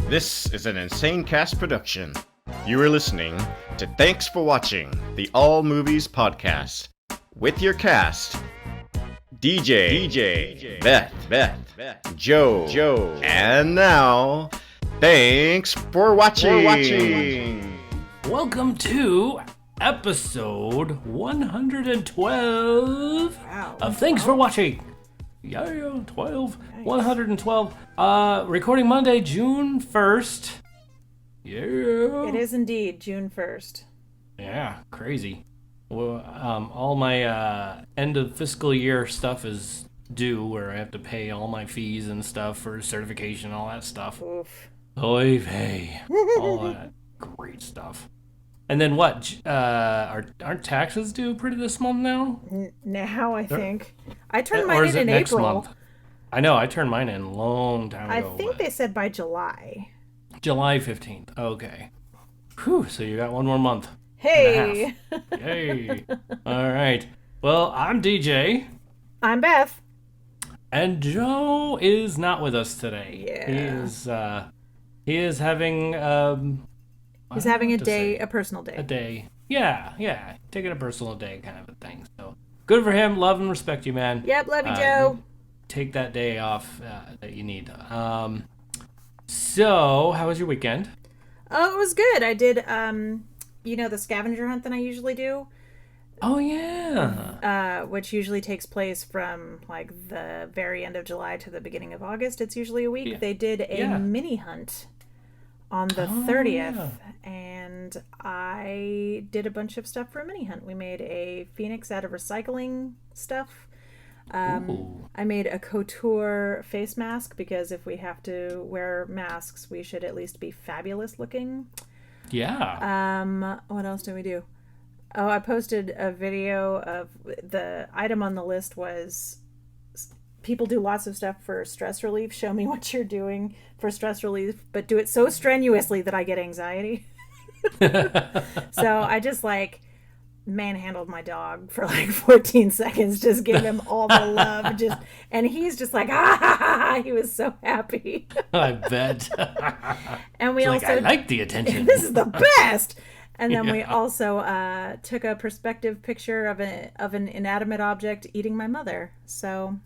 This is an Insane Cast production. You are listening to Thanks for Watching, the All Movies Podcast, with your cast, DJ, Beth, Joe, and now, thanks for watching. Welcome to episode 112 of Thanks for Watching. Yeah, 12. Nice. 112. Recording Monday, June 1st. Yeah. It is indeed June 1st. Yeah, crazy. Well, all my end of fiscal year stuff is due, where I have to pay all my fees and stuff for certification, all that stuff. Oof. Oy vey. All that great stuff. And then what? Aren't taxes due pretty this month now? Now, I think. I turned mine or is in it next April. Month? I know, I turned mine in a long time ago. I think they said by July. July 15th. Okay. Whew, so you got one more month. Hey! Yay. All right. Well, I'm DJ. I'm Beth. And Joe is not with us today. Yeah. He is having He's having a personal day. A day. Yeah. Taking a personal day kind of a thing. So good for him. Love and respect you, man. Yep, love you, Joe. Take that day off that you need. So, how was your weekend? Oh, it was good. I did, the scavenger hunt that I usually do. Oh, yeah. Which usually takes place from, the very end of July to the beginning of August. It's usually a week. Yeah. They did a mini hunt on the 30th, and I did a bunch of stuff for a mini hunt. We made a phoenix out of recycling stuff. I made a couture face mask, because if we have to wear masks, we should at least be fabulous looking. Yeah. What else did we do? Oh, I posted a video of the item on the list was people do lots of stuff for stress relief. Show me what you're doing for stress relief, but do it so strenuously that I get anxiety. So I just manhandled my dog for 14 seconds, just gave him all the love, and he's just he was so happy. I bet. And we also I like the attention. This is the best. And then we also took a perspective picture of an inanimate object eating my mother. So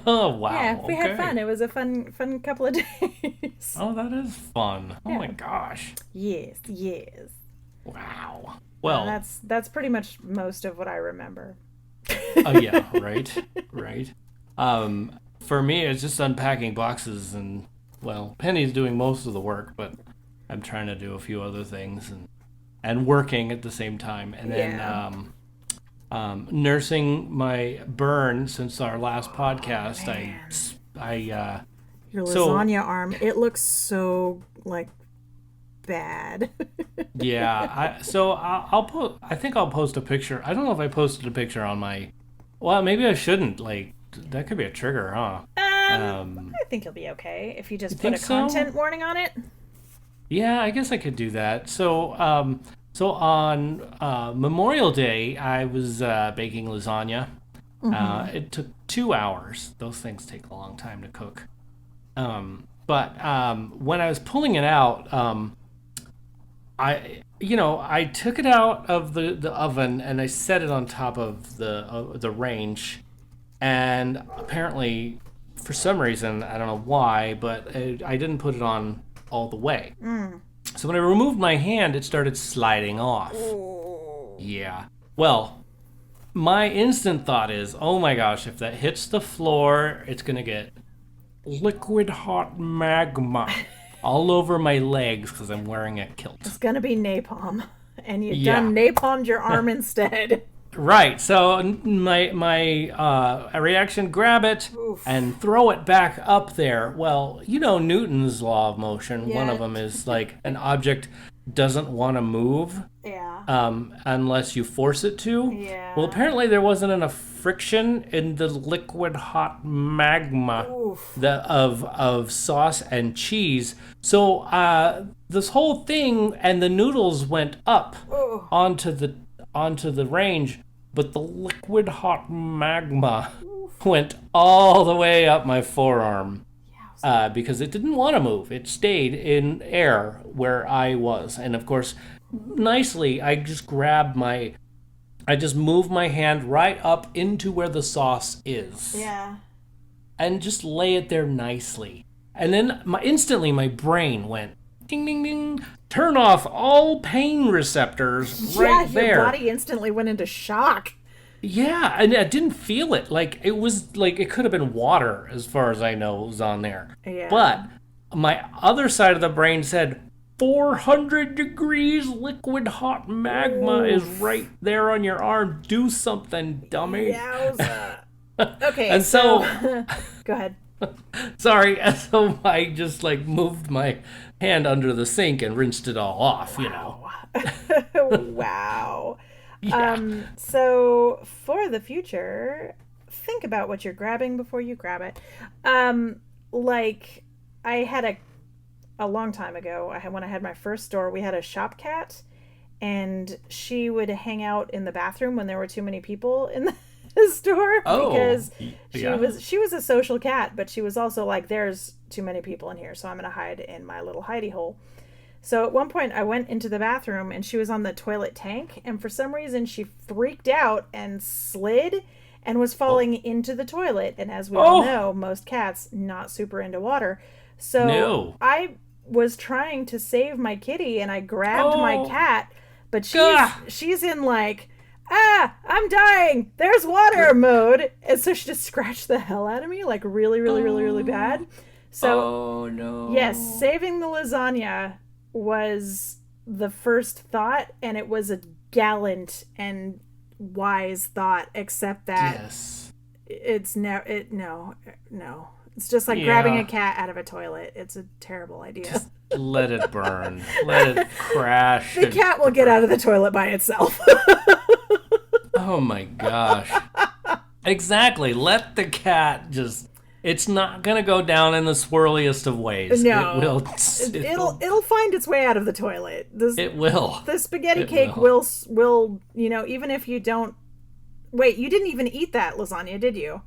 oh wow. Yeah, we had fun. It was a fun couple of days. Oh, that is fun. Oh my gosh. Yes. Wow. Well, that's pretty much most of what I remember. Oh yeah, right. For me, it's just unpacking boxes, and Penny's doing most of the work, but I'm trying to do a few other things and working at the same time, and then nursing my burn since our last podcast. Your lasagna arm, it looks so bad. Yeah, I think I'll post a picture. I don't know if I posted a picture on my. Well, maybe I shouldn't. That could be a trigger, huh? I think you'll be okay if you just put a content warning on it. Yeah, I guess I could do that. So on Memorial Day, I was baking lasagna. Mm-hmm. It took 2 hours. Those things take a long time to cook. But when I was pulling it out, I took it out of the oven and I set it on top of the range, and apparently, for some reason, I don't know why, but I didn't put it on all the way. So when I removed my hand, it started sliding off. Ooh. Yeah. Well, my instant thought is, oh my gosh, if that hits the floor, it's gonna get liquid hot magma all over my legs because I'm wearing a kilt. It's gonna be napalm, and you've done napalmed your arm instead. Right. So my reaction: grab it and throw it back up there. Well, Newton's law of motion. Yeah. One of them is an object doesn't want to move. Yeah. Unless you force it to. Yeah. Well, apparently there wasn't enough friction in the liquid hot magma of sauce and cheese. So this whole thing and the noodles went up onto the range, but the liquid hot magma went all the way up my forearm. because it didn't want to move. It stayed in air where I was. And of course, nicely, I just moved my hand right up into where the sauce is. Yeah. And just lay it there nicely. And then instantly my brain went, ding, ding, ding, turn off all pain receptors right there. Yeah, your body instantly went into shock. Yeah, and I didn't feel it. Like, it was, like, it could have been water, as far as I know, was on there. Yeah. But my other side of the brain said, 400 degrees liquid hot magma is right there on your arm. Do something, dummy. Yowza. Okay, And so go ahead. sorry, and so I just, like, moved my hand under the sink and rinsed it all off, you know. Wow. Yeah. So for the future, think about what you're grabbing before you grab it. Like I had a long time ago, when I had my first store, we had a shop cat, and she would hang out in the bathroom when there were too many people in the store because she was a social cat, but she was also like, there's too many people in here, so I'm gonna hide in my little hidey hole. So at one point I went into the bathroom and she was on the toilet tank, and for some reason she freaked out and slid and was falling into the toilet. And as we all know, most cats not super into water. So I was trying to save my kitty and I grabbed my cat, but she's in like, I'm dying, there's water mode. And so she just scratched the hell out of me, like really, really, really, really bad. So yes, saving the lasagna was the first thought, and it was a gallant and wise thought, except that it's no. It's just like grabbing a cat out of a toilet. It's a terrible idea. Just let it burn. Let it crash. The cat will get out of the toilet by itself. Oh my gosh. Exactly. Let the cat just... It's not going to go down in the swirliest of ways. No. It will. It'll find its way out of the toilet. It will. The spaghetti cake will, even if you don't... Wait, you didn't even eat that lasagna, did you?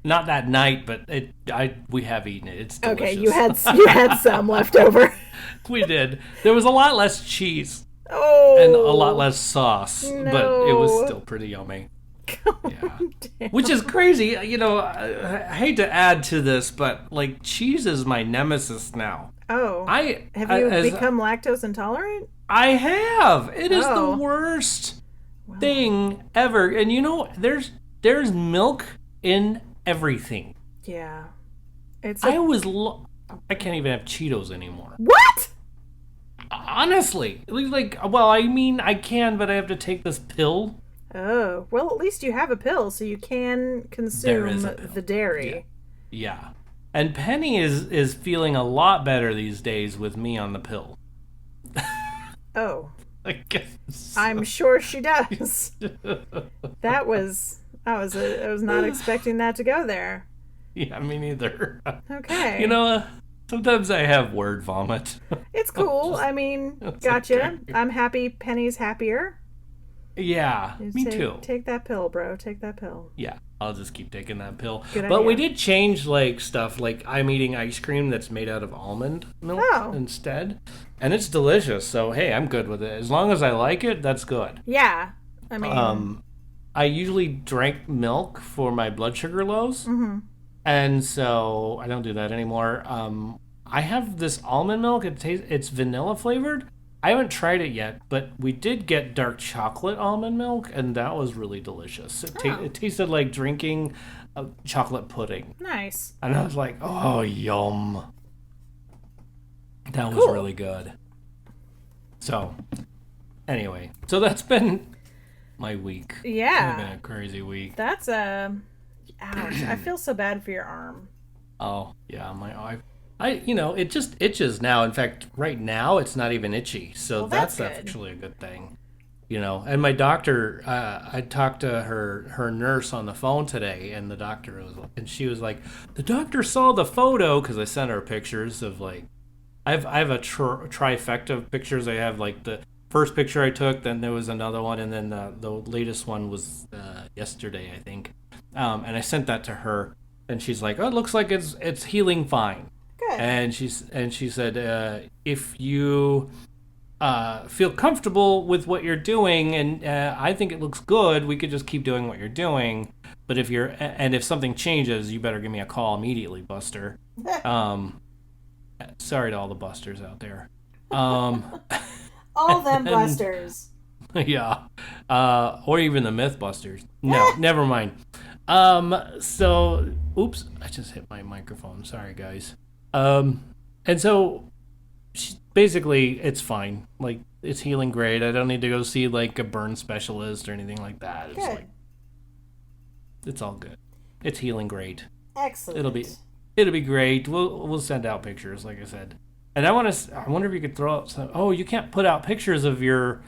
Not that night, but we have eaten it. It's delicious. Okay, you had some left over. We did. There was a lot less cheese. Oh. And a lot less sauce, no. But it was still pretty yummy. Yeah. Which is crazy. You know, I hate to add to this, but like cheese is my nemesis now. Oh. Have you become lactose intolerant? I have. It is the worst thing ever. And you know, there's milk in everything. Yeah. I can't even have Cheetos anymore. What? Honestly. I mean, I can, but I have to take this pill. Oh, well, at least you have a pill, so you can consume the dairy. Yeah. And Penny is feeling a lot better these days with me on the pill. Oh. I guess. I'm sure she does. I was not expecting that to go there. Yeah, me neither. Okay. You know, sometimes I have word vomit. It's cool. I mean, gotcha. Okay. I'm happy Penny's happier. Yeah, me too. Take that pill, bro. Take that pill. Yeah, I'll just keep taking that pill. Good but idea. We did change stuff. Like I'm eating ice cream that's made out of almond milk instead, and it's delicious. So hey, I'm good with it. As long as I like it, that's good. Yeah, I mean, I usually drank milk for my blood sugar lows, and so I don't do that anymore. I have this almond milk. It's vanilla flavored. I haven't tried it yet, but we did get dark chocolate almond milk, and that was really delicious. It tasted like drinking a chocolate pudding. Nice. And I was like, oh, yum. That was really good. So, anyway. So that's been my week. Yeah. It's been a crazy week. That's ouch. I feel so bad for your arm. Oh, yeah, my eye. It just itches now. In fact, right now it's not even itchy. So that's actually a good thing. And my doctor, I talked to her nurse on the phone today, and she was like, the doctor saw the photo, because I sent her pictures of I have a trifecta of pictures. I have the first picture I took, then there was another one, and then the latest one was yesterday, I think. And I sent that to her, and she's like, oh, it looks like it's healing fine. Good. And she said, if you feel comfortable with what you're doing, and I think it looks good, we could just keep doing what you're doing. But if something changes, you better give me a call immediately, Buster. Sorry to all the Busters out there. All them busters. Yeah. Or even the Mythbusters. No, never mind. So, oops, I just hit my microphone. Sorry, guys. And so, basically, it's fine. Like, it's healing great. I don't need to go see, like, a burn specialist or anything like that. It's Good. like, it's all good. It's healing great. Excellent. It'll be great. We'll send out pictures, like I said. And I wonder if you could throw out some. Oh, you can't put out pictures of your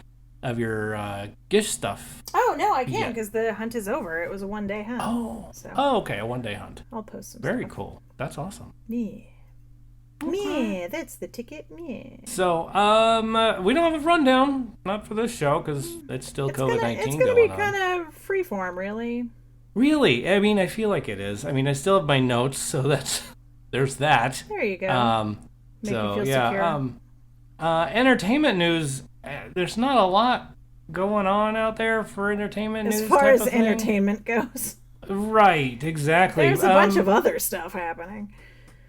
gift stuff. Oh no, I can't because the hunt is over. It was a 1-day hunt. Oh, okay, a 1-day hunt. I'll post some. Very stuff. cool. That's awesome. Me. Me. That's the ticket. Me. So, we don't have a rundown, not for this show, because it's still COVID-19 going on. It's gonna be kind of freeform, really. Really? I mean, I feel like it is. I mean, I still have my notes, so there's that. There you go. Make you feel secure. Entertainment news. There's not a lot going on out there for entertainment news. As far as entertainment goes. Right, exactly. There's a bunch of other stuff happening.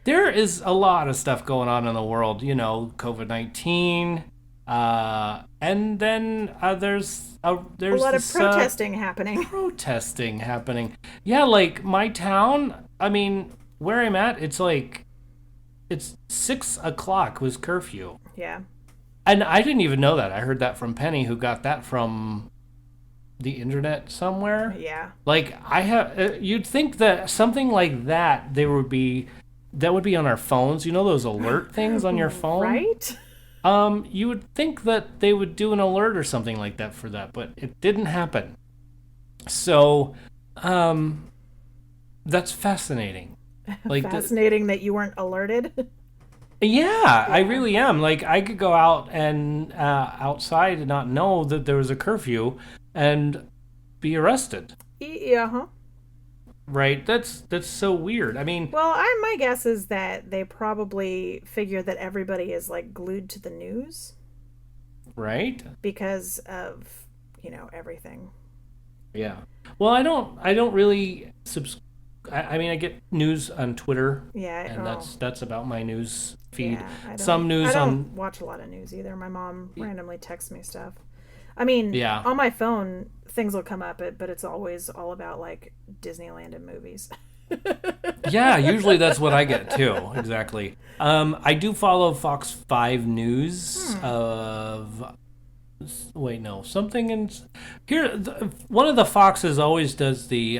There is a lot of stuff going on in the world. COVID-19. And then there's a lot of protesting happening. Yeah, like my town. I mean, where I'm at, it's 6:00 was curfew. Yeah. And I didn't even know that. I heard that from Penny, who got that from the internet somewhere. Yeah. Like you'd think that something like that would be on our phones. You know those alert things on your phone, right? You would think that they would do an alert or something like that for that, but it didn't happen. So, that's fascinating. Like fascinating that you weren't alerted. Yeah, I really am. Like, I could go out and outside and not know that there was a curfew and be arrested. Yeah, huh? Right? That's so weird. I mean... Well, my guess is that they probably figure that everybody is, like, glued to the news. Right? Because of, everything. Yeah. Well, I don't really I mean, I get news on Twitter. Yeah. And that's about my news feed. Yeah, I don't watch a lot of news either. My mom randomly texts me stuff. I mean, yeah. On my phone, things will come up, but it's always all about, like, Disneyland and movies. Yeah, usually that's what I get, too. Exactly. I do follow Fox 5 News of... Wait, no. Something in... Here, one of the Foxes always does the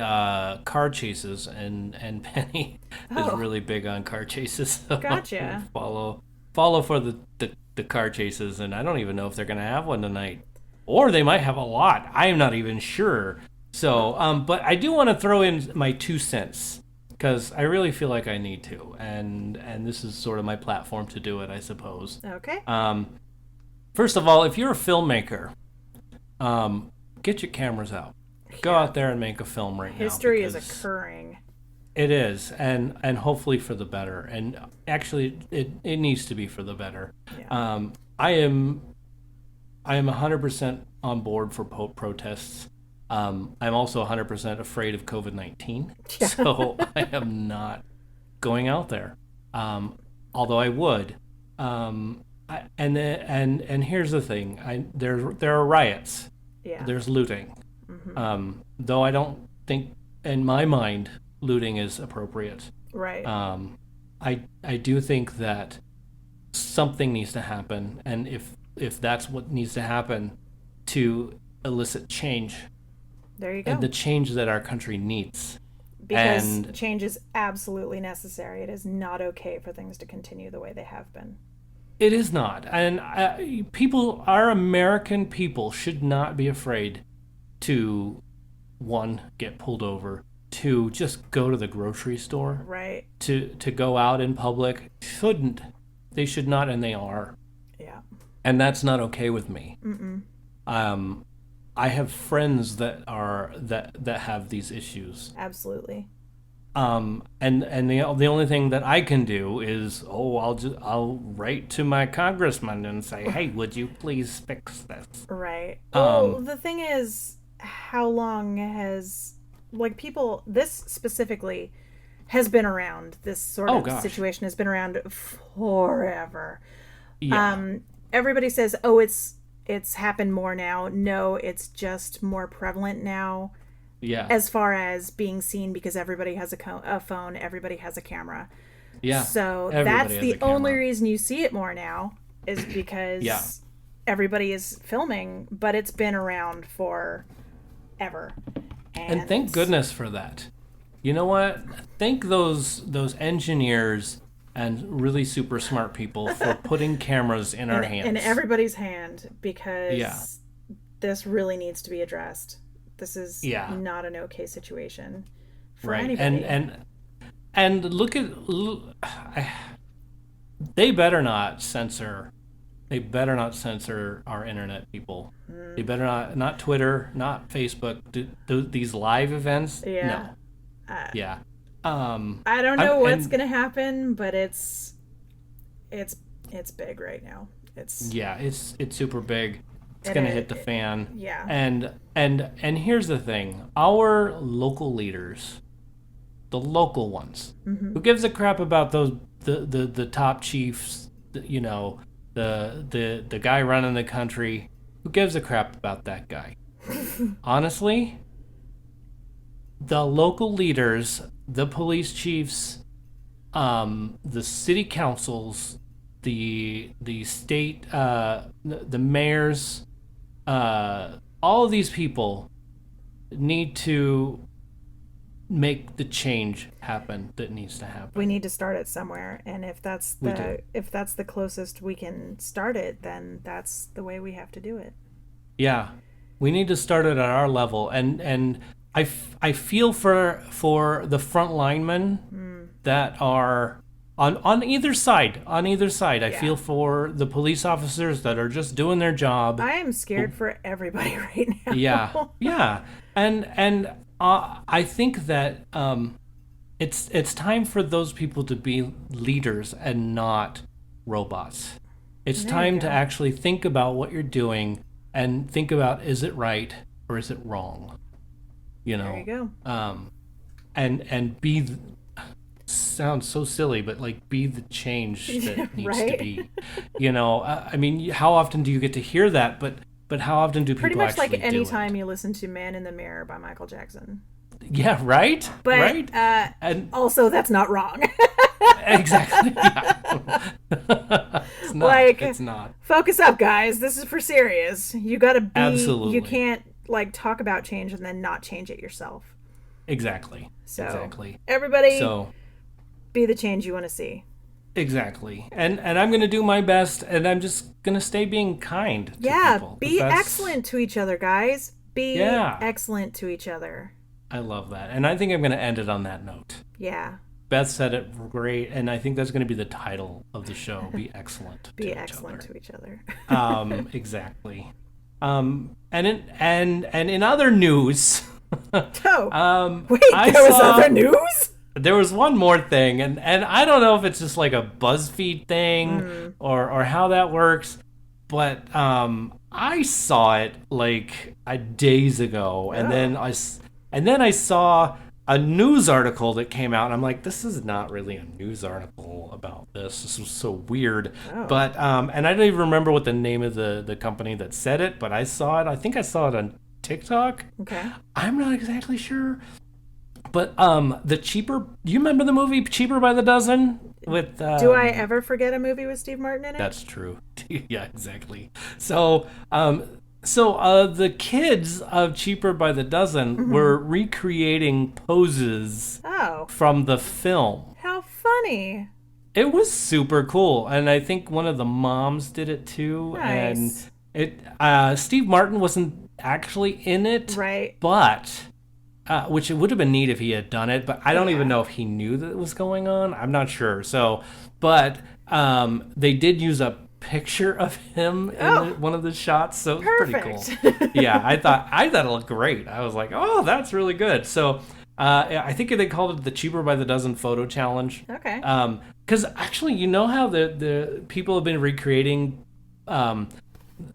car chases, and Penny is really big on car chases. So Gotcha. Follow for the car chases, and I don't even know if they're going to have one tonight. Or they might have a lot. I am not even sure. So, but I do want to throw in my 2 cents, because I really feel like I need to, and this is sort of my platform to do it, I suppose. Okay. First of all, if you're a filmmaker, get your cameras out. Go out there and make a film right now. History is occurring. It is, and hopefully for the better. And actually, it needs to be for the better. Yeah. I am 100% on board for protests. I'm also 100% afraid of COVID-19, so I am not going out there. Although I would. And here's the thing: there are riots. Yeah. There's looting. Mm-hmm. Though I don't think, in my mind, looting is appropriate. Right. I do think that something needs to happen, and if that's what needs to happen to elicit change, there you go. and the change that our country needs. Because change is absolutely necessary. It is not okay for things to continue the way they have been. It is not. And our American people should not be afraid to, 1, get pulled over, 2, just go to the grocery store. Right. To go out in public. They should not, and they are. Yeah. And that's not okay with me. Mm-mm. I have friends that have these issues. Absolutely. And the only thing that I can do is, I'll write to my congressman and say, hey, would you please fix this? Right. Well, the thing is, how long has, like, people, this specifically has been around. This sort of situation has been around forever. Yeah. Everybody says, oh, it's happened more now. No, it's just more prevalent now. Yeah. As far as being seen, because everybody has a phone, everybody has a camera. Yeah. So Everybody that's the only reason you see it more now, is because everybody is filming, but it's been around for ever. And thank goodness for that. You know what? Thank those engineers and really super smart people for putting cameras in our hands. In everybody's hand, because this really needs to be addressed. This is not an okay situation for anybody. And look at, they better not censor our internet people. They better not Twitter, not Facebook. These live events. Yeah. No. I don't know what's gonna happen, but it's big right now. It's super big. It's going to hit the fan. Yeah. And here's the thing. Our local leaders, the local ones, who gives a crap about those the top chiefs, you know, the guy running the country, who gives a crap about that guy? Honestly, the local leaders, the police chiefs, the city councils, the state, the mayors, all of these people need to make the change happen that needs to happen. We need to start it somewhere, and if that's the closest we can start it, then that's the way we have to do it. Yeah, we need to start it at our level, and I feel for the front linemen that are on either side. I feel for the police officers that are just doing their job. I am scared for everybody right now. Yeah. And I think that it's time for those people to be leaders and not robots. It's time to actually think about what you're doing and think about, is it right or is it wrong? You know. There you go. And be. Sounds so silly, but like, be the change that needs to be. You know, I mean, how often do you get to hear that? But how often do people pretty much actually like any time it? You listen to "Man in the Mirror" by Michael Jackson? Yeah, right. But right. And also, that's not wrong. Exactly. Yeah. It's not. It's not. Focus up, guys. This is for serious. You gotta be. Absolutely. You can't like talk about change and then not change it yourself. Exactly. So exactly. Everybody. Be the change you want to see. Exactly. And I'm going to do my best, and I'm just going to stay being kind to people. Be excellent to each other, guys. Be excellent to each other. I love that. And I think I'm going to end it on that note. Yeah. Beth said it great, and I think that's going to be the title of the show, Be Excellent to each other. Exactly. And in other news... wait, there was other news? There was one more thing, and I don't know if it's just like a BuzzFeed thing or how that works, but I saw it like days ago, and then I saw a news article that came out, and I'm like, this is not really a news article about this. This was so weird. But and I don't even remember what the name of the company that said it, but I saw it. I think I saw it on TikTok. Okay. I'm not exactly sure. But the Cheaper, you remember the movie Cheaper by the Dozen with Do I ever forget a movie with Steve Martin in it? That's true. Yeah, exactly. So the kids of Cheaper by the Dozen were recreating poses from the film. How funny. It was super cool, and I think one of the moms did it too. Nice. And Steve Martin wasn't actually in it, right? But which it would have been neat if he had done it, but I don't even know if he knew that it was going on. I'm not sure. So, but they did use a picture of him in one of the shots, so it was pretty cool. Yeah, I thought it looked great. I was like, oh, that's really good. So I think they called it the Cheaper by the Dozen Photo Challenge. Okay. Because actually, you know how the people have been recreating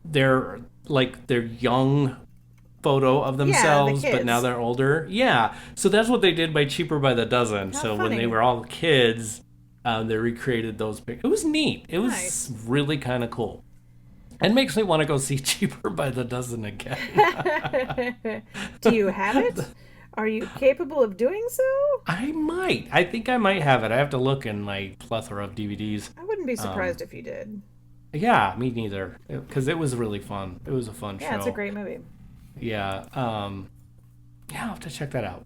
their young photo of themselves, but now they're older. Yeah. So that's what they did by Cheaper by the Dozen. How so funny. when they were all kids, they recreated those pictures. It was neat. It was really kind of cool. And makes me want to go see Cheaper by the Dozen again. Do you have it? Are you capable of doing so? I might. I think I might have it. I have to look in my plethora of DVDs. I wouldn't be surprised if you did. Yeah, me neither. Because it was really fun. It was a fun show. Yeah, it's a great movie. Yeah. I'll have to check that out.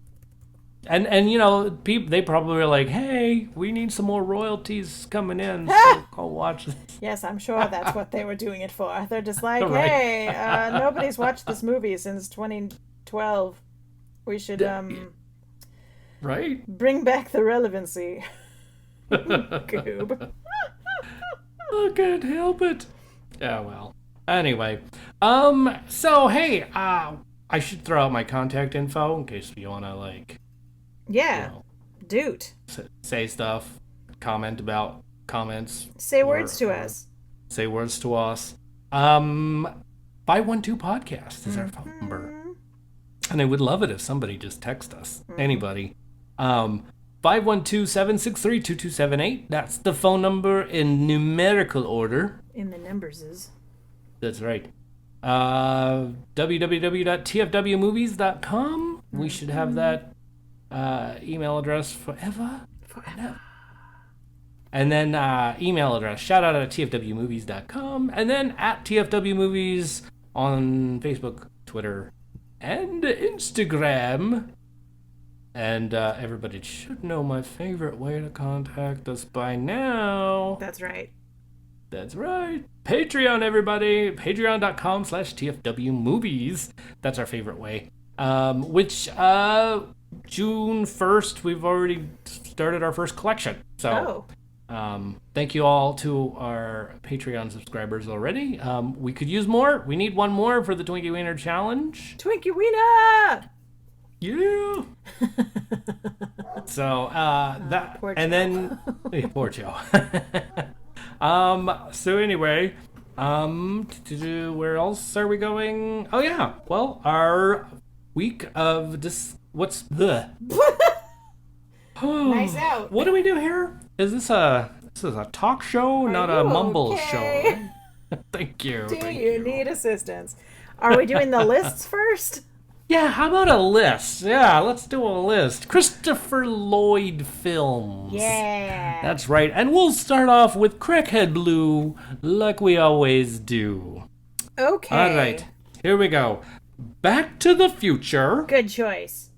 And you know, they probably were like, hey, we need some more royalties coming in, so go watch this. Yes, I'm sure that's what they were doing it for. They're just like, Right. hey, nobody's watched this movie since 2012. We should Right? bring back the relevancy. Goob. I can't help it. Yeah, well. Anyway. So, hey, I should throw out my contact info in case you want to, Yeah, dude. say stuff, comment about comments. Say words to us. Say words to us. 512 podcast is our phone number. And I would love it if somebody just text us. Anybody. 512-763-2278. That's the phone number in numerical order. In the numberses. That's right. www.tfwmovies.com. We should have that email address forever. And then email address, shout out at tfwmovies.com. And then at tfwmovies on Facebook, Twitter, and Instagram. And everybody should know my favorite way to contact us by now. That's right. That's right. Patreon, everybody. Patreon.com/tfwmovies. That's our favorite way. Which June 1st, we've already started our first collection. So thank you all to our Patreon subscribers already. We could use more. We need one more for the Twinkie Wiener Challenge. Twinkie Wiener! Yeah. So that poor and Joe. then poor Joe. So anyway, where else are we going? Oh yeah, well, our week of what's the Nice out. What do we do here? This is a talk show, not a you mumble okay? show. Thank you. Do thank you need assistance? Are we doing the lists first? Yeah, how about a list? Yeah, let's do a list. Christopher Lloyd films. Yeah. That's right. And we'll start off with Crackhead Blue, like we always do. Okay. All right, here we go. Back to the Future. Good choice.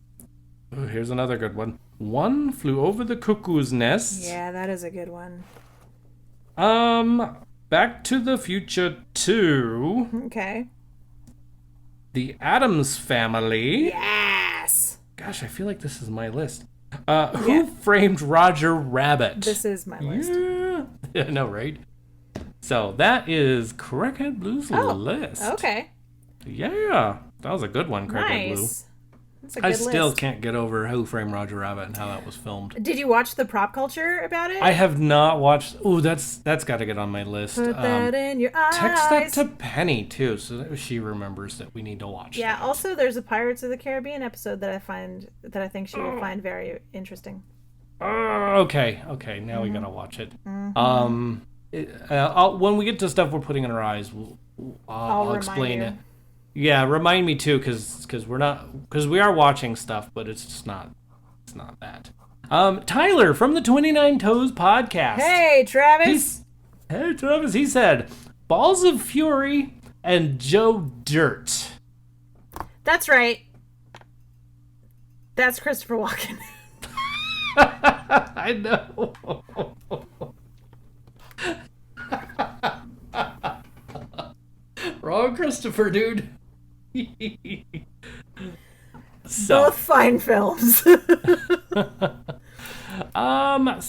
Oh, here's another good one. One Flew Over the Cuckoo's Nest. Yeah, that is a good one. Back to the Future 2. Okay. The Addams Family. Yes. Gosh, I feel like this is my list. Who Framed Roger Rabbit? This is my list. Yeah, I know, right? So that is Crackhead Blue's list. Okay. Yeah, that was a good one, Crackhead Blue. Nice. That's a good I still list. can't get over Who Framed Roger Rabbit and how that was filmed. Did you watch the pop culture about it? I have not watched. Ooh, that's got to get on my list. Put that in your eyes. Text that to Penny too, so that she remembers that we need to watch. Yeah. that. Also, there's a Pirates of the Caribbean episode that I think she will find very interesting. Okay. Now we gotta watch it. When we get to stuff we're putting in our eyes, I'll explain it. Yeah, remind me too, because we are watching stuff, but it's just not that. Tyler from the 29 Toes podcast. Hey, Travis. Hey Travis, he said Balls of Fury and Joe Dirt. That's right. That's Christopher Walken. I know. Wrong Christopher, dude. Both fine films.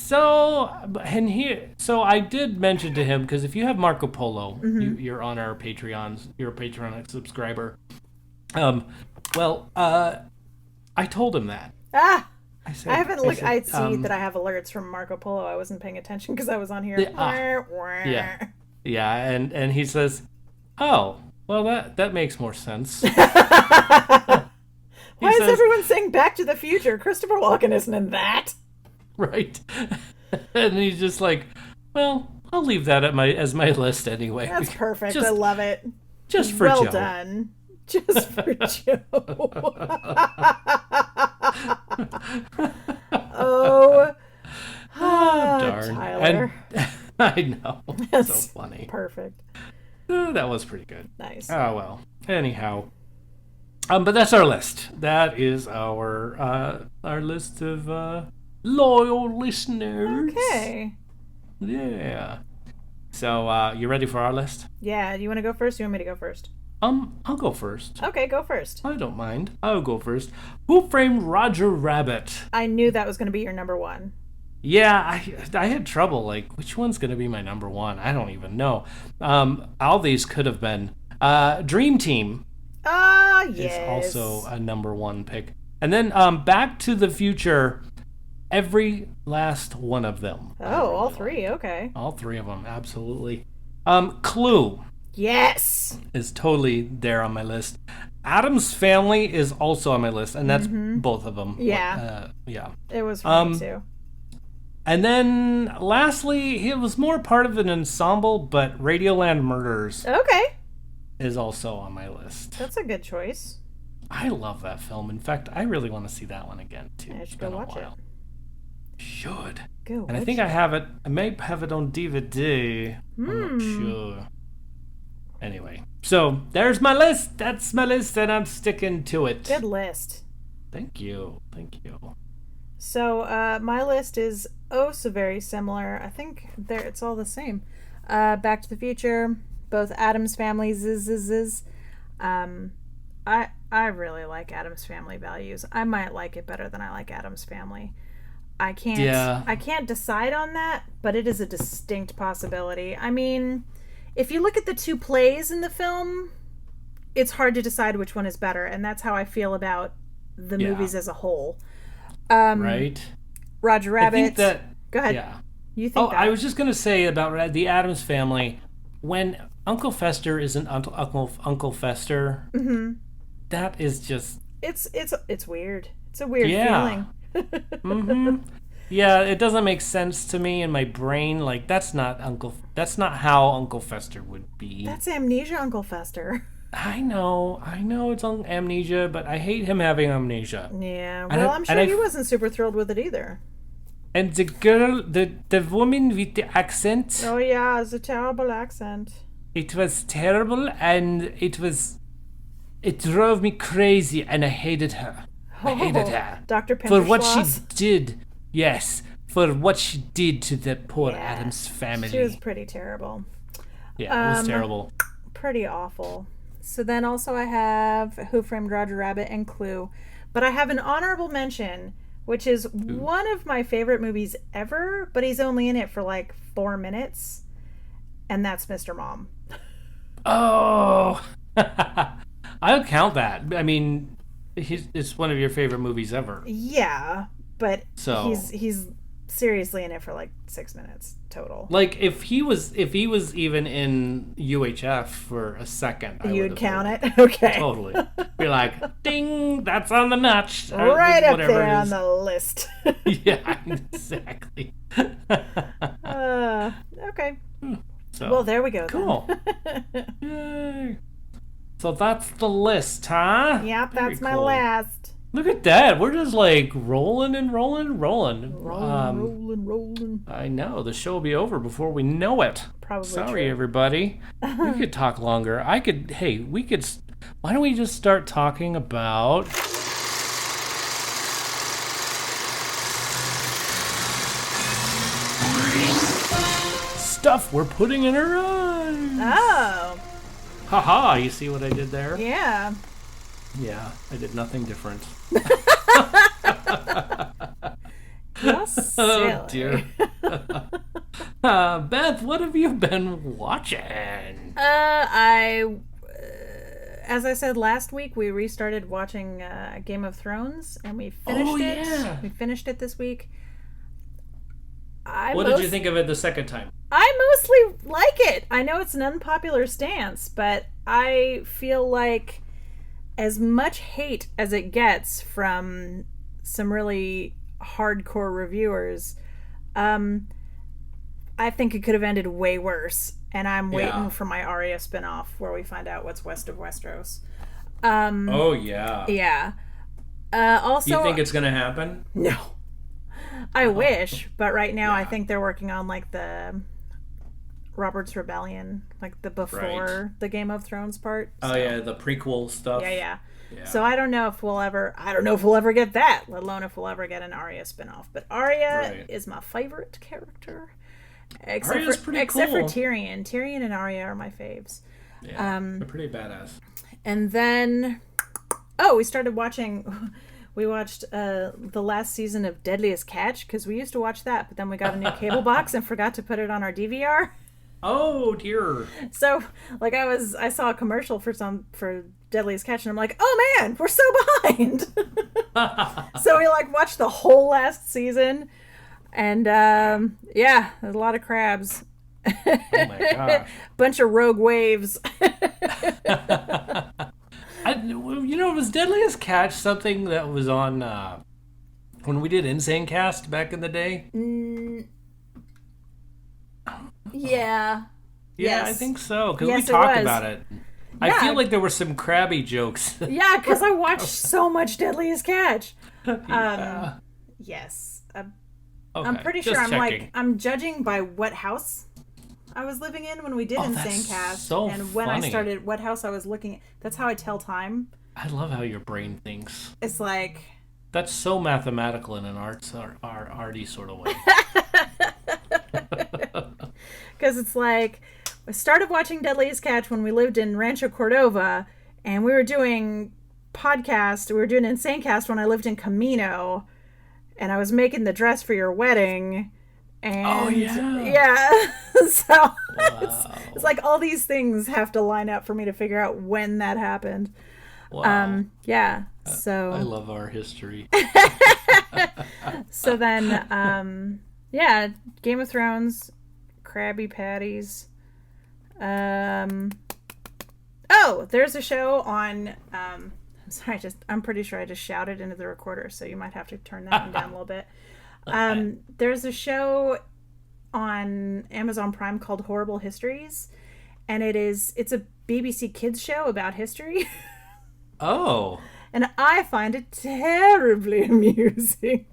So I did mention to him, because if you have Marco Polo, you're on our Patreons, you're a Patreon subscriber. I told him that. Ah! I said, I haven't looked. said, I see that I have alerts from Marco Polo. I wasn't paying attention because I was on here. Yeah. Yeah, and he says, "Oh, well that makes more sense." Why is everyone saying Back to the Future? Christopher Walken isn't in that. Right. And he's just like, "Well, I'll leave that as my list anyway." That's perfect. I love it. Just for well Joe. Done. Just for Joe. Oh, darn. Tyler. And, I know. That's so funny. Perfect. That was pretty good. Nice. Oh, well. Anyhow. But that's our list. That is our list of loyal listeners. Okay. Yeah. So, you ready for our list? Yeah. Do you want to go first? Or you want me to go first? I'll go first. Okay, go first. I don't mind. I'll go first. Who Framed Roger Rabbit? I knew that was going to be your number one. Yeah, I had trouble. Like, which one's going to be my number one? I don't even know. All these could have been. Dream Team. Yes. Is also a number one pick. And then Back to the Future, every last one of them. Oh, all three. Okay. All three of them, absolutely. Clue. Yes. Is totally there on my list. Addams Family is also on my list, and that's both of them. Yeah. Yeah. It was for me too. And then lastly, it was more part of an ensemble, but Radioland Murders Okay. is also on my list. That's a good choice. I love that film. In fact, I really want to see that one again too. I should go watch it. Should. Go. And I think I have it. I may have it on DVD. I'm not sure. Anyway, so there's my list. That's my list, and I'm sticking to it. Good list. Thank you. Thank you. So my list is so very similar. I think it's all the same. Back to the Future, both Addams Family, I really like Addams Family Values. I might like it better than I like Addams Family. I can't decide on that, but it is a distinct possibility. I mean, if you look at the two plays in the film, it's hard to decide which one is better, and that's how I feel about the movies as a whole. Right. Roger Rabbit. I think that, go ahead. Yeah. You think that? I was just going to say about the Addams Family, when Uncle Fester isn't Uncle Fester, that is just... It's weird. It's a weird feeling. Yeah, it doesn't make sense to me in my brain. Like, that's not how Uncle Fester would be. That's amnesia, Uncle Fester. I know it's on amnesia, but I hate him having amnesia. Yeah, well, I'm sure he wasn't super thrilled with it either. And the girl, the woman with the accent. Oh yeah, it's a terrible accent. It was terrible, and it drove me crazy, and I hated her. I hated her. Dr. Pimperschloss. For what she did. Yes, for what she did to the poor Addams family. She was pretty terrible. Yeah, it was terrible. Pretty awful. So then also I have Who Framed Roger Rabbit and Clue. But I have an honorable mention, which is one of my favorite movies ever, but he's only in it for like 4 minutes. And that's Mr. Mom. Oh! I'll count that. I mean, it's one of your favorite movies ever. Yeah, but he's seriously in it for like 6 minutes total. Like if he was even in UHF for a second, you'd count it. Okay, totally. Be like, ding, that's on the notch, right up there on the list. Yeah, exactly. Okay. So, well, there we go. Cool. Yay. So that's the list, huh? Yep, that's my last. Look at that. We're just like rolling and rolling. Rolling. I know. The show will be over before we know it. Probably Sorry, true. Everybody. We could talk longer. Why don't we just start talking about... stuff we're putting in our eyes. Oh. Haha, you see what I did there? Yeah. Yeah, I did nothing different. Oh, dear. Beth, what have you been watching? I as I said last week, we restarted watching Game of Thrones, and we finished it. Yeah. We finished it this week. What did you think of it the second time? I mostly like it. I know it's an unpopular stance, but I feel like as much hate as it gets from some really hardcore reviewers, I think it could have ended way worse. And I'm waiting for my Arya spinoff where we find out what's west of Westeros. Oh, yeah. Yeah. Also, You think it's going to happen? No. I wish, but right now I think they're working on like the Robert's Rebellion, like the before the Game of Thrones part. So. Oh yeah, the prequel stuff. Yeah. So I don't know if we'll ever get that, let alone if we'll ever get an Arya spinoff. But Arya is my favorite character. Except for Tyrion. Tyrion and Arya are my faves. Yeah, they're pretty badass. And then we started watching. We watched the last season of Deadliest Catch because we used to watch that, but then we got a new cable box and forgot to put it on our DVR. Oh dear! So, like, I saw a commercial for Deadliest Catch, and I'm like, oh man, we're so behind. So we watched the whole last season, and there's a lot of crabs. Oh my gosh! Bunch of rogue waves. Was Deadliest Catch something that was on when we did Insane Cast back in the day? Yeah. Yeah, I think so, because we talked about it. Yeah. I feel like there were some crabby jokes. Yeah, because I watched so much Deadliest Catch. Yes. Okay, I'm pretty sure I'm judging by what house I was living in when we did Insane Cast, and when I started, what house I was looking at. That's how I tell time. I love how your brain thinks. It's like... That's so mathematical in an arty sort of way. Because it's like, I started watching Deadliest Catch when we lived in Rancho Cordova, and we were doing podcast. We were doing Insane Cast when I lived in Camino, and I was making the dress for your wedding. And yeah. So wow. it's like all these things have to line up for me to figure out when that happened. Wow. So I love our history. So then Game of Thrones, Krabby Patties. There's a show on I'm sorry, I'm pretty sure I just shouted into the recorder, so you might have to turn that one down a little bit. There's a show on Amazon Prime called Horrible Histories, and it's a BBC Kids show about history. Oh. And I find it terribly amusing.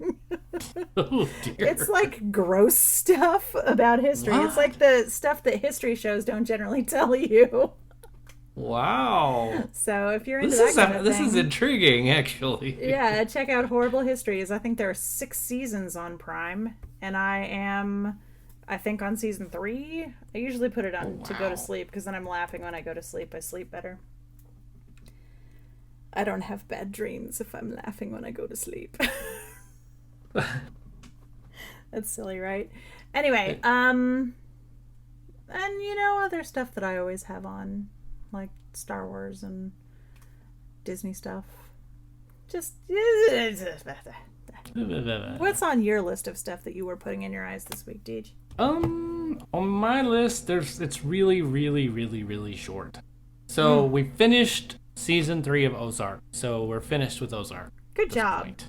Oh dear. It's like gross stuff about history. What? It's like the stuff that history shows don't generally tell you. Wow. So if you're into that kind of this thing, is intriguing, actually. Yeah, check out Horrible Histories. I think there are 6 seasons on Prime, and I think on season 3. I usually put it on to go to sleep because then I'm laughing when I go to sleep. I sleep better. I don't have bad dreams if I'm laughing when I go to sleep. That's silly, right? Anyway, and other stuff that I always have on, like Star Wars and Disney stuff. Just what's on your list of stuff that you were putting in your eyes this week, Deej? On my list, it's really, really, really, really short. So we finished season 3 of Ozark. So we're finished with Ozark. Good job. Point.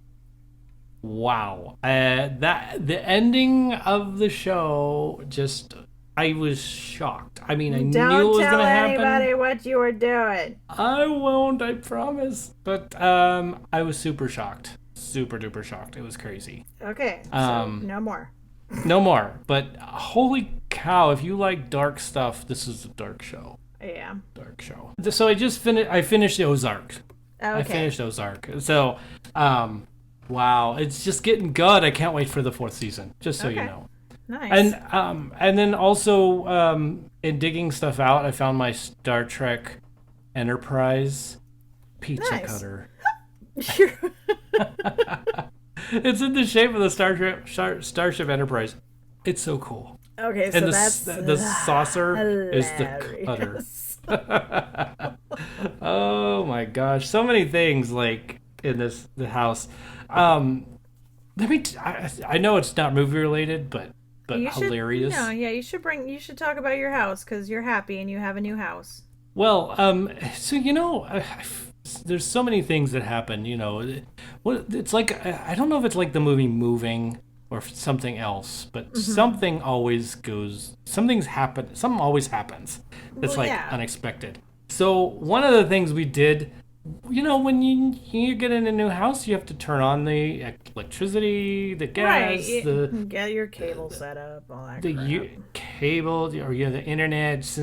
Wow. The ending of the show I was shocked. I mean, I knew it was going to happen. Don't tell anybody what you were doing. I won't, I promise. But I was super shocked. Super duper shocked. It was crazy. Okay. So no more. No more. But holy cow, if you like dark stuff, this is a dark show. Yeah. Dark show. So I finished Ozark. Okay. I finished Ozark. So, wow, it's just getting good. I can't wait for the 4th season, just so you know. Nice. And then also in digging stuff out, I found my Star Trek Enterprise pizza cutter. It's in the shape of the Starship Enterprise. It's so cool. Okay, so and that's the saucer hilarious. is the cutter. Oh my gosh, so many things like in the house. I know it's not movie related, but You should, hilarious. no, yeah, you should talk about your house because you're happy and you have a new house. Well, so there's so many things that happen. It's like I don't know if it's like the movie Moving or if it's something else, but something always goes. Something always happens. That's Well, like yeah. unexpected. So one of the things we did, when you get in a new house, you have to turn on the electricity, the Right. gas, the Get your cable set up, all that the crap. cable, or the internets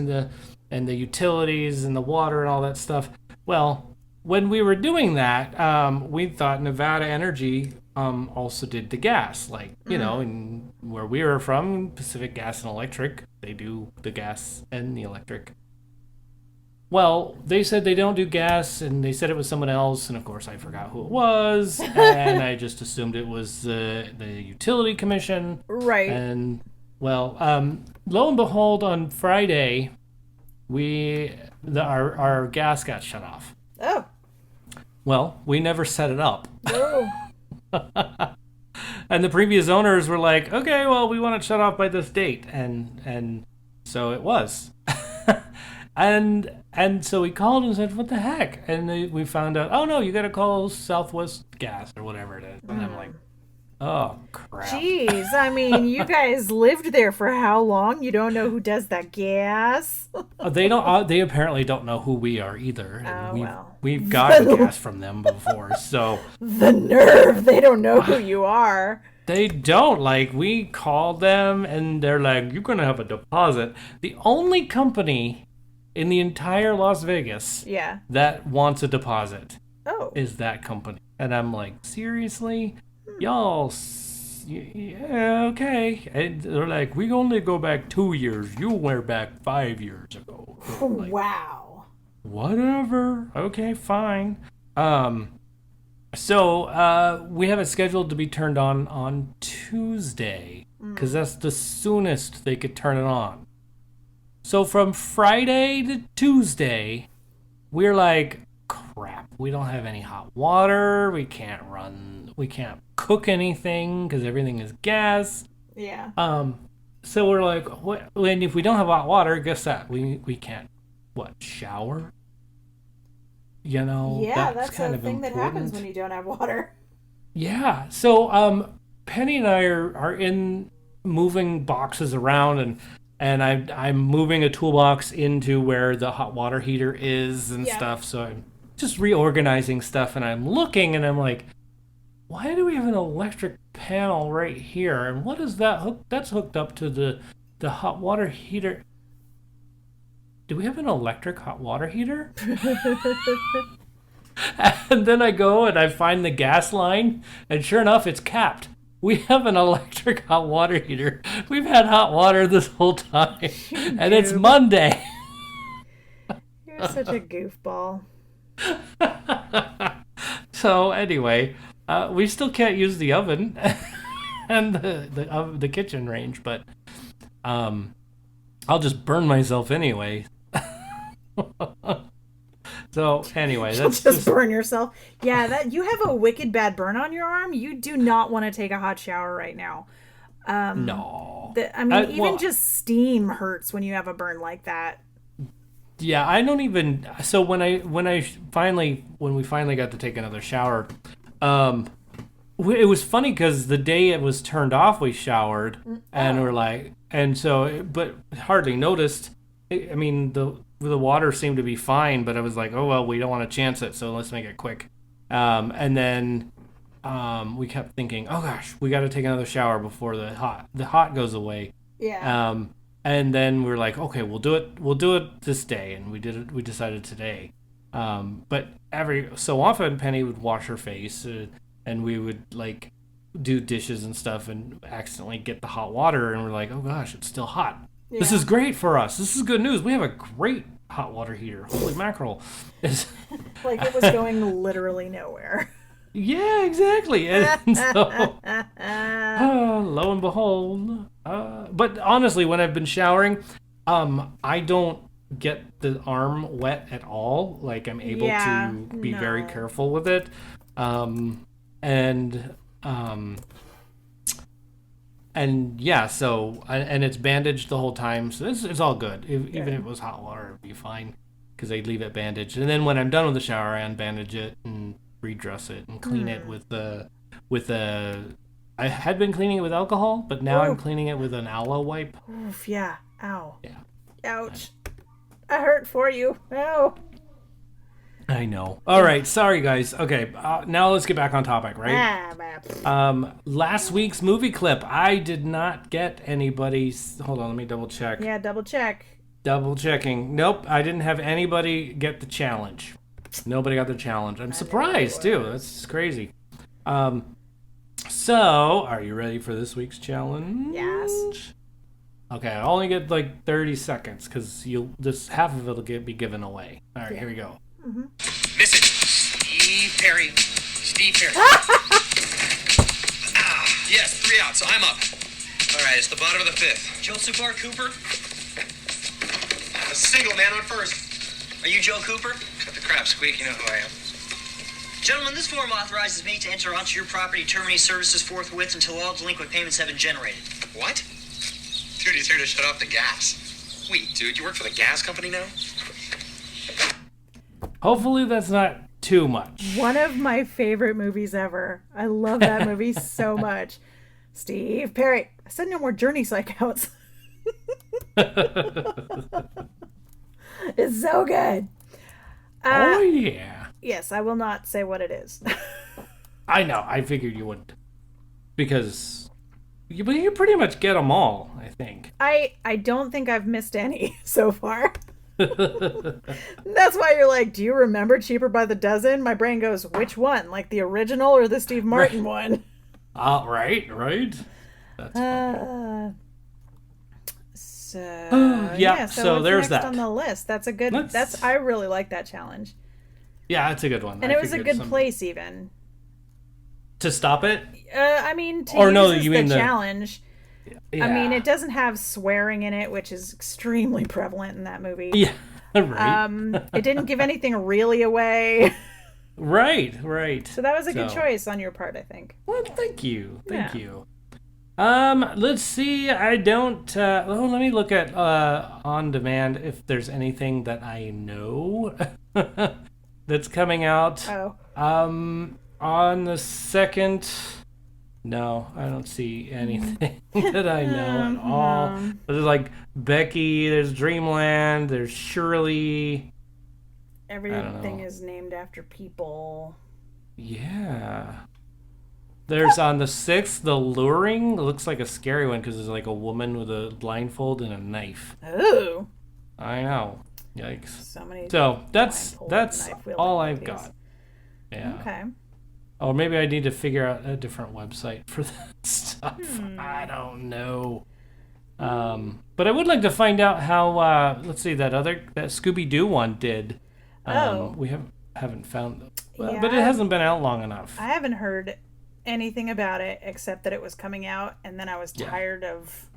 and the utilities and the water and all that stuff. Well, when we were doing that, we thought Nevada Energy also did the gas, like and where we were from, Pacific Gas and Electric, they do the gas and the electric. Well, they said they don't do gas, and they said it was someone else, and of course I forgot who it was, and I just assumed it was the utility commission. Right. And well, lo and behold, on Friday, our gas got shut off. Oh. Well, we never set it up, Oh. and the previous owners were like, "Okay, well, we want it shut off by this date," and so it was. And so we called and said, "What the heck?" And we found out, "Oh no, you got to call Southwest Gas or whatever it is." And I'm like, "Oh crap!" Jeez, I mean, you guys lived there for how long? You don't know who does that gas? They don't. They apparently don't know who we are either. And Well. we've gotten gas from them before, so The nerve! They don't know who you are. they don't. Like, we called them, and they're like, "You're gonna have a deposit." The only company in the entire Las Vegas Yeah. that wants a deposit Oh. is that company. And I'm like, seriously? Y'all, yeah, okay. And they're like, we only go back 2 years. You were back 5 years ago. I'm like, Wow. whatever. Okay, fine. So we have it scheduled to be turned on Tuesday because that's the soonest they could turn it on. So from Friday to Tuesday, we're like, crap, we don't have any hot water. We can't cook anything because everything is gas. Yeah. So we're like, what? And if we don't have hot water, guess that we can't, shower? Yeah, that's kind a of thing that happens important. when you don't have water. Yeah. So Penny and I are in moving boxes around, and I'm moving a toolbox into where the hot water heater is and Yeah. stuff. So I'm just reorganizing stuff, and I'm looking, and I'm like, why do we have an electric panel right here? And what is that hook? That's hooked up to the hot water heater. Do we have an electric hot water heater? And then I go and I find the gas line, and sure enough, it's capped. We have an electric hot water heater. We've had hot water this whole time, and it's Monday. You're such a goofball. So anyway, we still can't use the oven and the kitchen range, but I'll just burn myself anyway. So anyway, that's Just burn yourself. Yeah, that you have a wicked bad burn on your arm. You do not want to take a hot shower right now. no. Even just steam hurts when you have a burn like that. Yeah, I don't even. So when we finally got to take another shower, it was funny because the day it was turned off, we showered, and we're like, and so, but hardly noticed. I mean, the water seemed to be fine, but I was like, oh well, we don't want to chance it, so let's make it quick. And then we kept thinking, oh gosh, we got to take another shower before the hot goes away. Yeah. And then we were like, okay, we'll do it this day, and we decided today. But every so often Penny would wash her face, and we would like do dishes and stuff and accidentally get the hot water, and we're like, oh gosh, it's still hot. Yeah. This is great for us. This is good news. We have a great hot water heater. Holy mackerel. Like it was going literally nowhere. Yeah, exactly. And so, lo and behold. But honestly, when I've been showering, I don't get the arm wet at all. Like I'm able to be very careful with it. And yeah, so and it's bandaged the whole time, so it's all good. Even if it was hot water, it'd be fine because they'd leave it bandaged. And then when I'm done with the shower, I unbandage it and redress it and clean it with the I had been cleaning it with alcohol, but now I'm cleaning it with an aloe wipe. Oof, yeah. Ow. Yeah. Ouch. I hurt for you. Ow. I know. All right, sorry guys. Okay, now let's get back on topic, right? Last week's movie clip. I did not get anybody's. Hold on, let me double check. Yeah, double check. Double checking. Nope, I didn't have anybody get the challenge. Nobody got the challenge. I'm surprised too. That's crazy. So, are you ready for this week's challenge? Yes. Okay, I only get like 30 seconds because this half of it'll be given away. All right, here we go. Mm-hmm. Miss it. Steve Perry. Yes, 3 out, so I'm up. All right, it's the bottom of the 5th. Joseph R. Cooper? A single man on first. Are you Joe Cooper? Cut the crap, Squeak. You know who I am. Gentlemen, this form authorizes me to enter onto your property, terminate services forthwith until all delinquent payments have been generated. What? Dude, he's here to shut off the gas. Wait, dude, you work for the gas company now? Hopefully that's not too much. One of my favorite movies ever. I love that movie so much. Steve Perry. I said no more Journey psychouts. It's so good. Oh, yeah. Yes, I will not say what it is. I know. I figured you wouldn't. Because you pretty much get them all, I think. I don't think I've missed any so far. That's why you're like, do you remember Cheaper by the Dozen? My brain goes, which one? Like the original or the Steve Martin one? Right. That's funny. So there's that on the list. That's a good. I really like that challenge. Yeah, that's a good one. And it was a good place even. To stop it? I mean, the challenge. Yeah. I mean, it doesn't have swearing in it, which is extremely prevalent in that movie. Yeah, right. It didn't give anything really away. Right. So that was a good choice on your part, I think. Well, thank you. Let's see. I don't. Let me look at on demand if there's anything that I know that's coming out. Oh. On the 2nd. No, I don't see anything that I know at all. But there's like Becky, there's Dreamland, there's Shirley. Everything is named after people. Yeah. There's on the 6th, The Luring. It looks like a scary one because there's like a woman with a blindfold and a knife. Ooh. I know. Yikes. So that's all I've got. Yeah. Okay. Or maybe I need to figure out a different website for that stuff. I don't know. But I would like to find out how, let's see, that Scooby-Doo one did. We haven't found but it hasn't been out long enough. I haven't heard anything about it except that it was coming out, and then I was tired of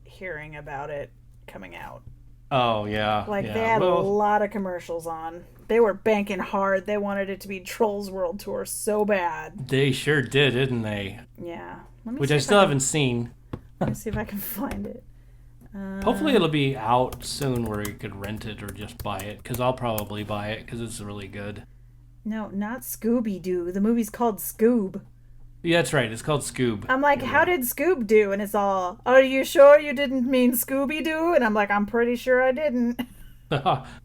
hearing about it coming out. Oh, yeah. They had a lot of commercials on. They were banking hard. They wanted it to be Trolls World Tour so bad. They sure did, didn't they? Yeah. Which I still haven't seen. Let me see if I can find it. Hopefully it'll be out soon where you could rent it or just buy it, because I'll probably buy it because it's really good. No, not Scooby-Doo. The movie's called Scoob. Yeah, that's right. It's called Scoob. I'm like, how did Scoob do? And it's all, are you sure you didn't mean Scooby-Doo? And I'm like, I'm pretty sure I didn't.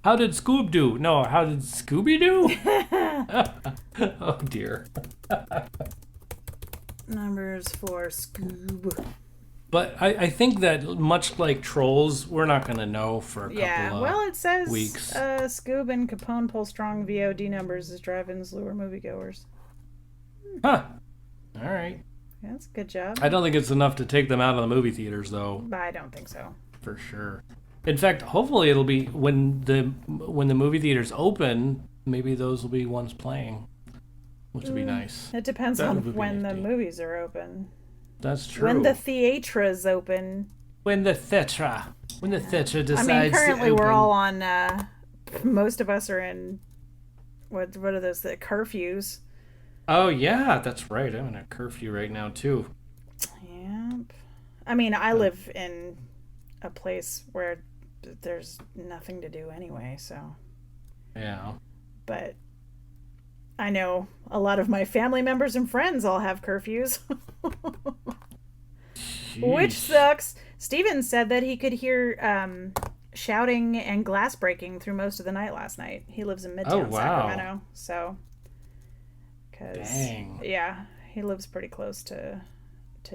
How did Scoob do? No, how did Scooby do? Oh, dear. Numbers for Scoob. But I think that much like Trolls, we're not going to know for a couple of it says weeks. Scoob and Capone pull strong VOD numbers as drive-ins lure moviegoers. Huh. All right. Yeah, that's a good job. I don't think it's enough to take them out of the movie theaters, though. I don't think so. For sure. In fact, hopefully it'll be when the movie theaters open, maybe those will be ones playing, which would be nice. It depends on when the movies are open. That's true. When the theaters open, When the Thetra decides. I mean, currently to we're open. all on. Most of us are in. What are those? The curfews. Oh yeah, that's right. I'm in a curfew right now too. Yep. I mean, I live in a place where there's nothing to do anyway, so. Yeah. But I know a lot of my family members and friends all have curfews. Which sucks. Steven said that he could hear shouting and glass breaking through most of the night last night. He lives in Midtown Sacramento, so. Dang. Yeah, he lives pretty close to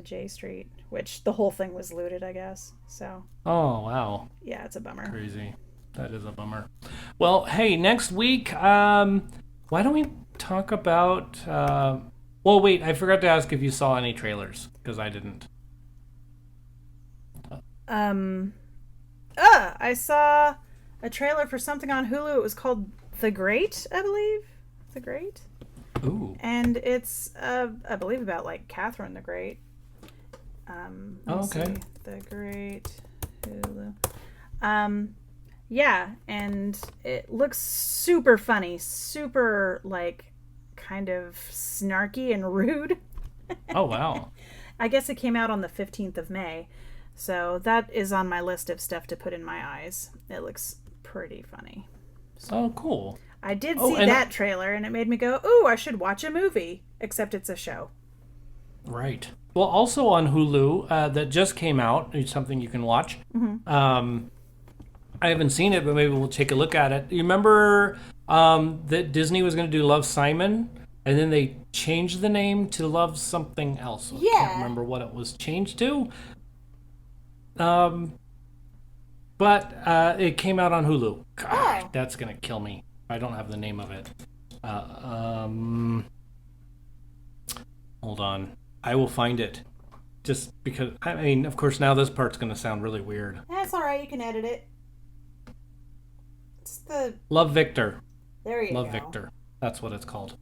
J Street, which the whole thing was looted, I guess. So. Oh wow. Yeah, it's a bummer. Crazy. That is a bummer. Well, hey, next week, why don't we talk about? Well, wait, I forgot to ask if you saw any trailers because I didn't. I saw a trailer for something on Hulu. It was called The Great, I believe. The Great. Ooh. And it's, I believe, about like Catherine the Great. Okay. See. The Great Hulu. Yeah, and it looks super funny, super like kind of snarky and rude. Oh wow. I guess it came out on the 15th of May. So that is on my list of stuff to put in my eyes. It looks pretty funny. Oh, cool. I did see that trailer, and it made me go, ooh, I should watch a movie. Except it's a show. Right. Well, also on Hulu, that just came out, it's something you can watch. Mm-hmm. I haven't seen it, but maybe we'll take a look at it. You remember that Disney was going to do Love, Simon? And then they changed the name to Love Something Else. I can't remember what it was changed to. But it came out on Hulu. God, that's gonna kill me. I don't have the name of it. Hold on. I will find it. Just because, I mean, of course, now this part's gonna sound really weird. That's all right. You can edit it. It's the Love Victor. there you Love go. Victor. That's what it's called.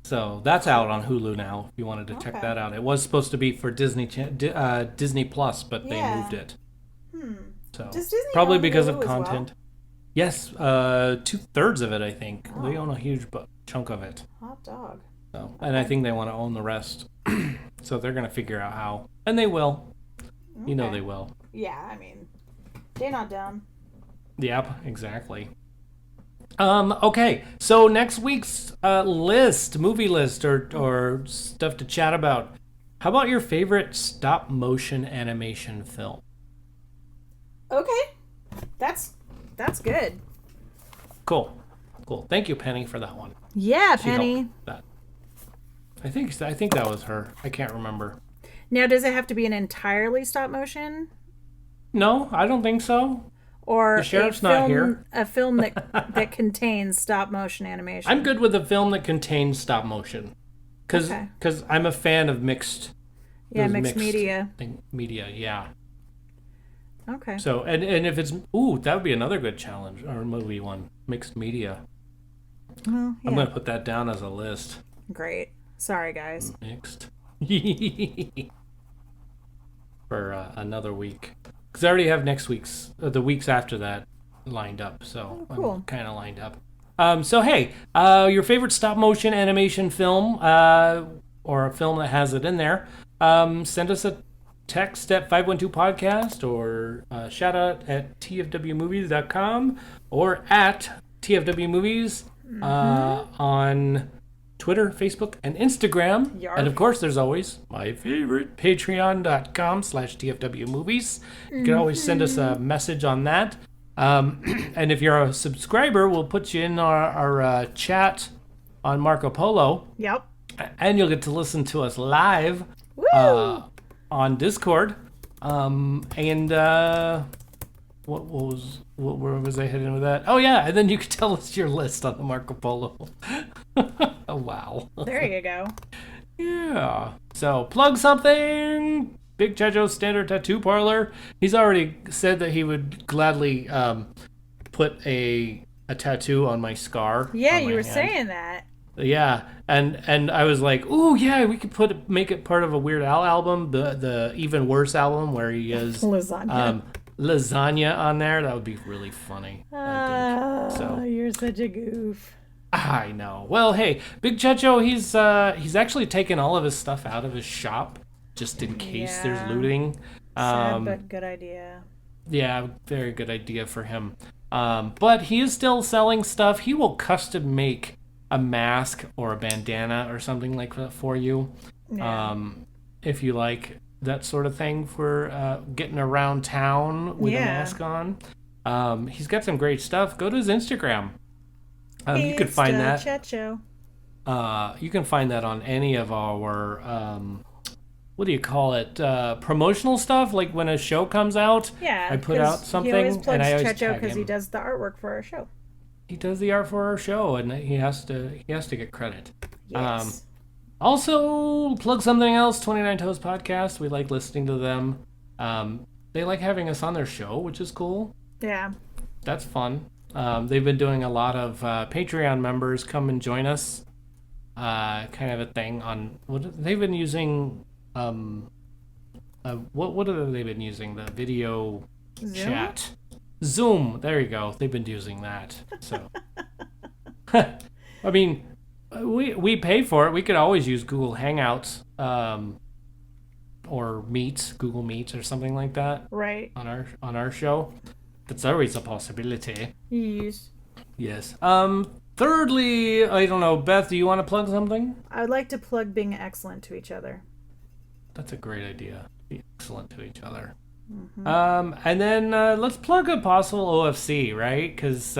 So that's out on Hulu now. If you wanted to check that out, it was supposed to be for Disney Plus, but they moved it. So Does Disney probably own because Hulu of as well? content. Yes, 2/3 of it, I think. They own a huge chunk of it. Hot dog. So, and I think they want to own the rest. So they're gonna figure out how, and they will. You know they will. Yeah, I mean, they're not dumb. Yep, exactly. Okay, so next week's movie list, or stuff to chat about. How about your favorite stop motion animation film? Okay, that's good. Cool. Thank you, Penny, for that one. Yeah, She Penny. helped that. I think that was her. I can't remember. Now, does it have to be an entirely stop motion, No, I don't think so. or The sheriff's a film, not here. a film that contains stop motion animation? I'm good with a film that contains stop motion, because I'm a fan of mixed. Yeah, those mixed media. Media, yeah. Okay. So and if it's that would be another good challenge or movie one, mixed media. Well, yeah. I'm gonna put that down as a list. Great. Sorry, guys. Mixed. For another week, because I already have next week's the weeks after that lined up, so cool. I'm kind of lined up. So hey, your favorite stop motion animation film, or a film that has it in there, send us a text at 512podcast, or shout out at tfwmovies.com, or at tfwmovies on Twitter, Facebook, and Instagram. Yarp. And of course, there's always my favorite, patreon.com/tfwmovies. You can always send us a message on that. And if you're a subscriber, we'll put you in our chat on Marco Polo. Yep. And you'll get to listen to us live on Discord. Where was I heading with that? Oh yeah, and then you can tell us your list on the Marco Polo. Oh wow. There you go. Yeah. So plug something. Big Checho's Standard Tattoo Parlor. He's already said that he would gladly put a tattoo on my scar. Yeah, on my you were hand. saying that. Yeah, and I was like, "Ooh, yeah, we could make it part of a Weird Al album, the Even Worse album where he has Lasagna. lasagna on there. That would be really funny, I think. So You're such a goof. I know. Well, hey, Big Checho, he's actually taken all of his stuff out of his shop just in case there's Yeah. looting. Sad but good idea. Yeah, very good idea for him. But he is still selling stuff. He will custom make a mask or a bandana or something like that for you. Yeah. If you like that sort of thing for getting around town with a mask on. He's got some great stuff. Go to his Instagram. You can find that. Checho. You can find that on any of our what do you call it? Promotional stuff. Like when a show comes out, Yeah, I put out something, He always plugs and I always Checho tag because he him. does the artwork for our show. He does the art for our show, and he has to get credit. Yes. Also, plug something else. 29 Toes Podcast. We like listening to them. They like having us on their show, which is cool. Yeah. That's fun. They've been doing a lot of Patreon members come and join us, kind of a thing on what they've been using. What have they been using? The video Zoom? chat, Zoom. There you go. They've been using that. So, I mean, we pay for it. We could always use Google Hangouts, or Google Meet, or something like that Right. on our show. That's always a possibility. Yes. Yes. Thirdly, I don't know, Beth, do you want to plug something? I would like to plug being excellent to each other. That's a great idea. Be excellent to each other. And then let's plug Apostle OFC, right? Because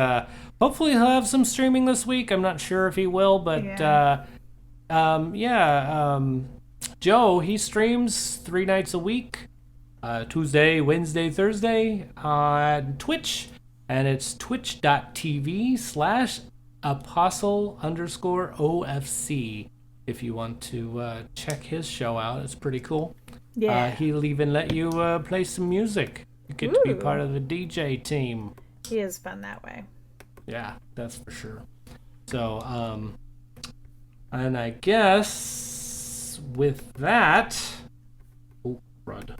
hopefully he'll have some streaming this week. I'm not sure if he will, but Joe, he streams 3 nights a week. Tuesday, Wednesday, Thursday on Twitch, and it's twitch.tv/apostle_OFC if you want to check his show out. It's pretty cool. Yeah. He'll even let you play some music. You get to be part of the DJ team. He is fun that way. Yeah, that's for sure. So, and I guess with that, Rud.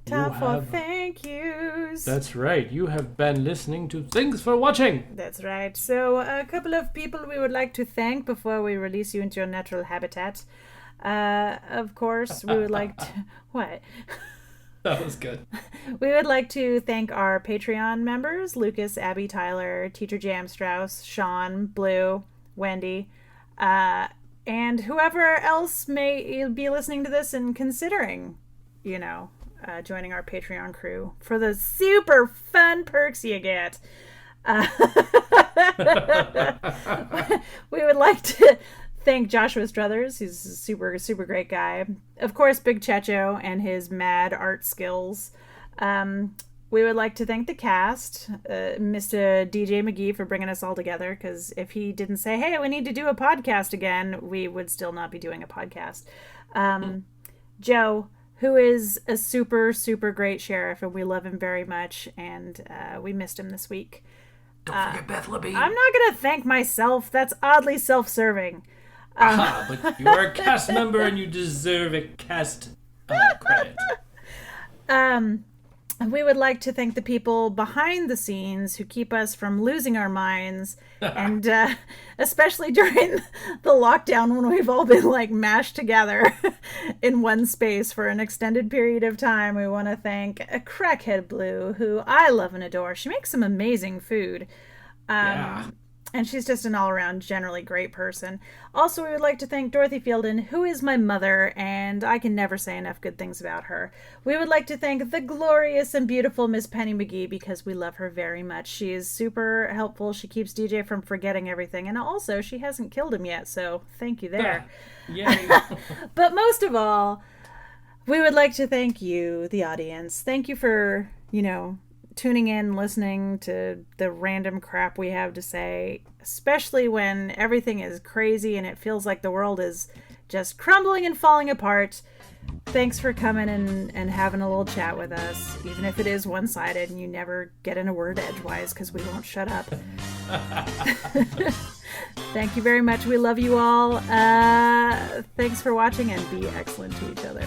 Time for thank yous. That's right. You have been listening to Thanks for Watching. That's right. So a couple of people we would like to thank before we release you into your natural habitat. Of course, we would like to... What? That was good. We would like to thank our Patreon members, Lucas, Abby, Tyler, Teacher Jam Strauss, Sean, Blue, Wendy, and whoever else may be listening to this and considering, joining our Patreon crew for the super fun perks you get. We would like to thank Joshua Struthers, who's a super, super great guy. Of course, Big Checho and his mad art skills. We would like to thank the cast, Mr. DJ McGee for bringing us all together, because if he didn't say, hey, we need to do a podcast again, we would still not be doing a podcast. Joe, who is a super, super great sheriff, and we love him very much, and we missed him this week. Don't forget Beth Libby. I'm not going to thank myself. That's oddly self-serving. But you're a cast member and you deserve a cast credit. We would like to thank the people behind the scenes who keep us from losing our minds, and especially during the lockdown when we've all been mashed together in one space for an extended period of time. We want to thank a Crackhead Blue, who I love and adore. She makes some amazing food. Yeah. And she's just an all-around generally great person. Also, we would like to thank Dorothy Fielden, who is my mother, and I can never say enough good things about her. We would like to thank the glorious and beautiful Miss Penny McGee, because we love her very much. She is super helpful. She keeps DJ from forgetting everything, and also she hasn't killed him yet, so thank you there. Yay. But most of all, we would like to thank you, the audience. Thank you for, tuning in, listening to the random crap we have to say, especially when everything is crazy and it feels like the world is just crumbling and falling apart. Thanks for coming and having a little chat with us, even if it is one-sided and you never get in a word edgewise because we won't shut up. Thank you very much. We love you all. Thanks for watching, and be excellent to each other.